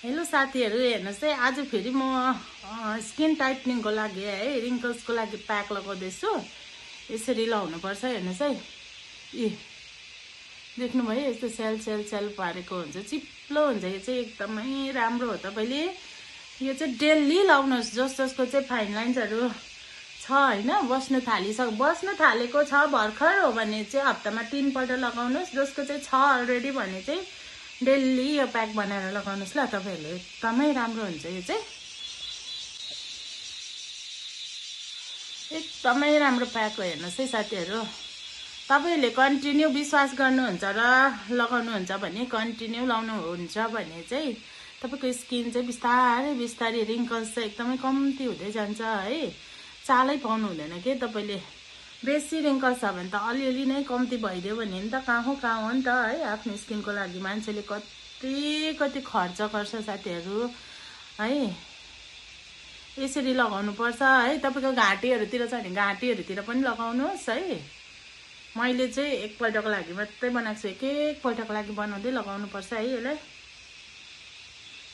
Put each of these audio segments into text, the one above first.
Hello साथीहरु, हेर्नुस् है, आज फेरि म स्किन टाइटनिङको लागि है रिंकल्सको लागि प्याक लगाउँदैछु। यसरी लाउनु पर्छ। हेर्नुस् है, देख्नु भयो, यस्तो सेल सेल सेल पारेको हुन्छ, चिप्लो हुन्छ। यो चाहिँ एकदमै राम्रो हो। तपाईले यो चाहिँ डेली लाउनुस्। जसको चाहिँ फाइन लाइन्सहरु छ हैन, बस्न थालेको छ भर्खर हो भने चाहिँ हप्तामा 3 पल्ट लगाउनुस्। जसको चाहिँ छ अलरेडी भने चाहिँ डेली यो प्याक बनाएर लगाउनुस् ल। तपाईहरुले एकदमै राम्रो हुन्छ। यो चाहिँ एकदमै राम्रो प्याक हो। हेर्नुस् है साथीहरु, तपाईहरुले कन्टिन्यू विश्वास गर्नुहुन्छ र लगाउनुहुन्छ भने, कन्टिन्यू लाउनुहुन्छ भने चाहिँ तपाईको स्किन चाहिँ बिस्तारै बिस्तारै रिंकल्स चाहिँ एकदमै कम्ती हुँदै जान्छ है। चालै पाउनु हुँदैन के। तपाईले बेसी रिंकल्स छ भने त अलिअलि नै कम्ती भइदियो भने नि त कहाँ हो नि त है। आफ्नो स्किनको लागि मान्छेले कति खर्च गर्छ साथीहरु है। यसरी लगाउनु पर्छ है। तपाईको घाँटीहरुतिर छ भने घाँटीहरुतिर पनि लगाउनुस् है। मैले चाहिँ एकपल्टको लागि मात्रै बनाएको छु। एक पल्टको लागि बनाउँदै लगाउनु पर्छ है।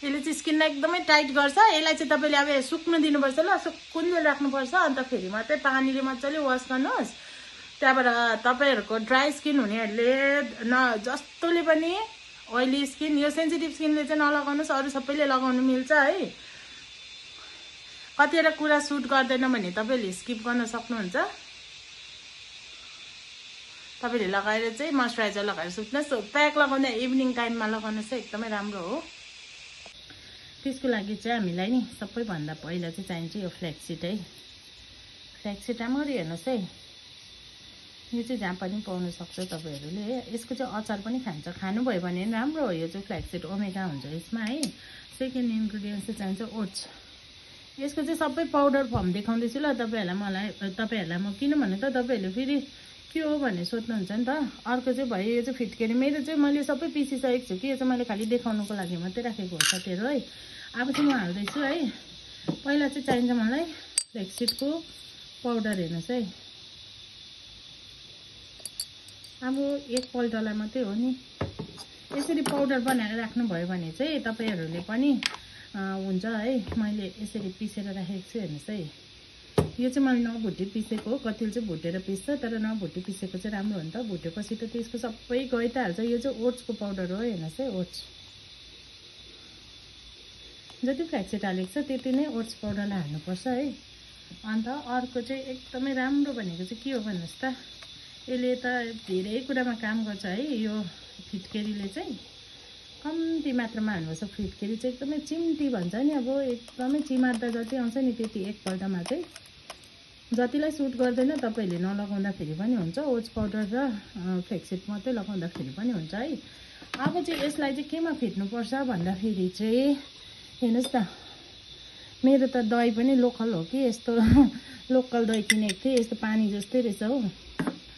यसले चाहिँ स्किनलाई एकदमै टाइट गर्छ। यसलाई चाहिँ तपाईले अब सुक्न दिनुपर्छ ल। सुक्कुन्जेल राख्नुपर्छ। अन्त फेरि मात्रै पानीले मजाले वाश गर्नुस्। त्यहाँबाट तपाईहरुको ड्राई स्किन हुनेहरुले जस्तोले पनि, ओइली स्किन, यो सेन्सिटिभ स्किनले चाहिँ नलगाउनुस्। अरु सबैले लगाउनु मिल्छ है। कतिवटा कुरा सुट गर्दैन भने तपाईले स्किप गर्न सक्नुहुन्छ। तपाईले लगाएर चाहिँ मोइस्चराइजर लगाएर सुत्नुस्। प्याक लगाउँदा इभिनिङ टाइममा लगाउनुस् चाहिँ एकदमै राम्रो हो। त्यसको लागि चाहिँ हामीलाई नि सबैभन्दा पहिला चाहिँ चाहिन्छ यो फ्ल्याक्ससीड है। फ्ल्याक्ससीड राम्ररी हेर्नुस् है। यो चाहिँ जहाँ पनि पाउन सक्छ तपाईहरुले। यसको चाहिँ अचार पनि खानु भयो भने राम्रो हो। यो चाहिँ फ्ल्याक्ससीड ओमेगा हुन्छ यसमा है। सेकेन्ड इन्ग्रेडिएन्ट चाहिँ चाहिन्छ ओट्स। यसको चाहिँ सबै पाउडर फर्म देखाउँदैछु ल तपाईहरुलाई म। किन भने त तपाईहरुले फेरि के हो भने सोध्नुहुन्छ नि त। अर्को चाहिँ भयो यो चाहिँ फिटकेरी। मेरो चाहिँ मैले सबै पिसिसकेको छु कि। यो चाहिँ मैले खाली देखाउनुको लागि मात्रै राखेको हो साथीहरु है। अब चाहिँ म हाल्दैछु है। पहिला चाहिँ चाहिन्छ मलाई फ्ल्याक्ससीडको पाउडर। हेर्नुस् है, अब एकपल्टलाई मात्रै हो नि। यसरी पाउडर बनाएर राख्नुभयो भने चाहिँ तपाईहरुले पनि हुन्छ है। मैले यसरी पिसेर राखेको छु। हेर्नुस् है, यो चाहिँ मैले नभुटे पिसेको हो। कतिले चाहिँ भुटेर पिस्छ, तर नभुटे पिसेको चाहिँ राम्रो हो नि त। भुटेपछि त त्यसको सबै गइ त हाल्छ। यो चाहिँ ओट्सको पाउडर हो। हेर्नुस् है, ओट्स जति फ्ल्याक्ससीड हालेको छ त्यति नै ओट्स पाउडरलाई हाल्नुपर्छ है। अन्त अर्को चाहिँ एकदमै राम्रो भनेको चाहिँ के हो भन्नुस् त, यसले त धेरै कुरामा काम गर्छ है। यो फिटकेरीले चाहिँ कम्ती मात्रामा हाल्नुपर्छ। फिटकेरी चाहिँ एकदमै चिम्टी भन्छ नि। अब एकदमै चिमार्दा जति आउँछ नि त्यति एकपल्टमा चाहिँ। जतिलाई सुट गर्दैन तपाईले नलगाउँदाखेरि पनि हुन्छ। ओट्स पाउडर र फ्ल्याक्ससीड मात्रै लगाउँदाखेरि पनि हुन्छ है। अब चाहिँ यसलाई चाहिँ केमा फिट्नुपर्छ भन्दाखेरि चाहिँ हेर्नुस् त, मेरो त दही पनि लोकल हो कि। यस्तो लोकल दही किनेको थिएँ। यस्तो पानी जस्तै रहेछ हो।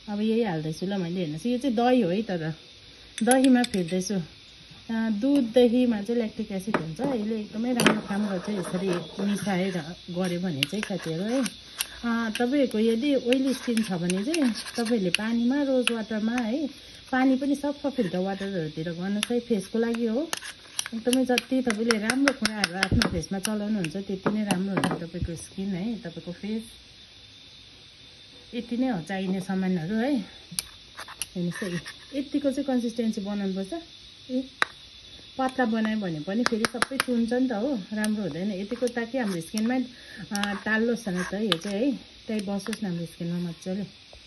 अब यही हाल्दैछु ल मैले। हेर्नुहोस्, यो चाहिँ दही हो है, तर दहीमा फिट्दैछु। दुध दहीमा चाहिँ ल्याक्टिक एसिड हुन्छ। यसले एकदमै राम्रो काम गर्छ यसरी मिसाएर गऱ्यो भने चाहिँ साथीहरु है। तपाईहरुको यदि ओइली स्किन छ भने चाहिँ तपाईहरुले पानीमा, रोज वाटरमा है, पानी पनि सफा फिल्टर वाटरहरुतिर गर्नुस् है। फेसको लागि हो। एकदमै जति तपाईले राम्रो कुराहरु आफ्नो फेसमा चलाउनुहुन्छ त्यति नै राम्रो हुन्छ तपाईको स्किन है, तपाईको फेस। यति नै हो चाहिने सामानहरु है। हेर्नुस् है, यतिको चाहिँ कन्सिस्टेन्सी बनाउनुपर्छ। पतला बनायो भने पनि फेरि सबै चुन्छ नि त हो, राम्रो हुँदैन। यतिको ताकि हाम्रो स्किनमा टाल्लोस् न त यो चाहिँ है। त्यही बसोस् न हाम्रो स्किनमा मजाले।